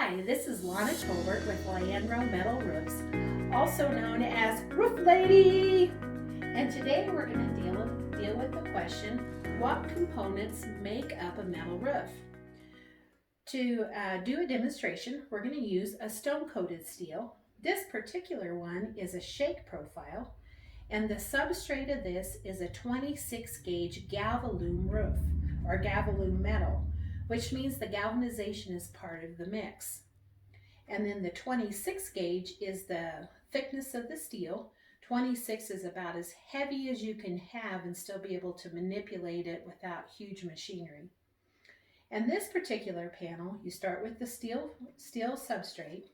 Hi, this is Lana Colbert with Lianro Metal Roofs, also known as Roof Lady. And today we're going to deal with the question, what components make up a metal roof? To do a demonstration, we're going to use a stone-coated steel. This particular one is a shake profile, and the substrate of this is a 26 gauge Galvalume roof, or Galvalume metal, which means the galvanization is part of the mix. And then the 26 gauge is the thickness of the steel. 26 is about as heavy as you can have and still be able to manipulate it without huge machinery. And this particular panel, you start with the steel substrate.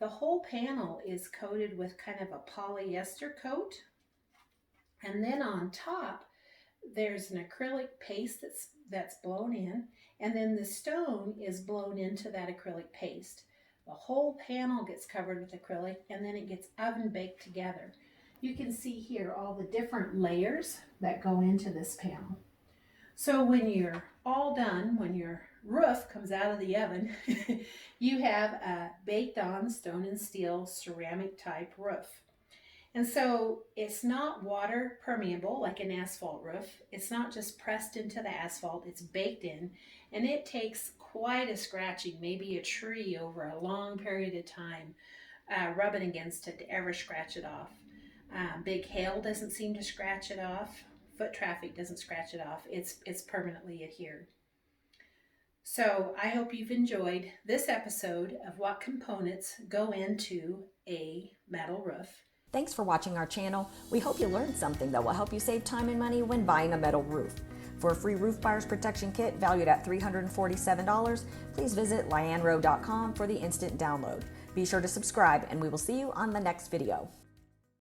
The whole panel is coated with kind of a polyester coat. And then on top, there's an acrylic paste that's blown in, and then the stone is blown into that acrylic paste. The whole panel gets covered with acrylic, and then it gets oven baked together. You can see here all the different layers that go into this panel. So when you're all done, when your roof comes out of the oven, you have a baked on stone and steel ceramic type roof. And so it's not water permeable like an asphalt roof. It's not just pressed into the asphalt, it's baked in, and it takes quite a scratching, maybe a tree over a long period of time, rubbing against it to ever scratch it off. Big hail doesn't seem to scratch it off. Foot traffic doesn't scratch it off. It's permanently adhered. So I hope you've enjoyed this episode of what components go into a metal roof. Thanks for watching our channel. We hope you learned something that will help you save time and money when buying a metal roof. For a free roof buyer's protection kit valued at $347, please visit lianro.com for the instant download. Be sure to subscribe, and we will see you on the next video.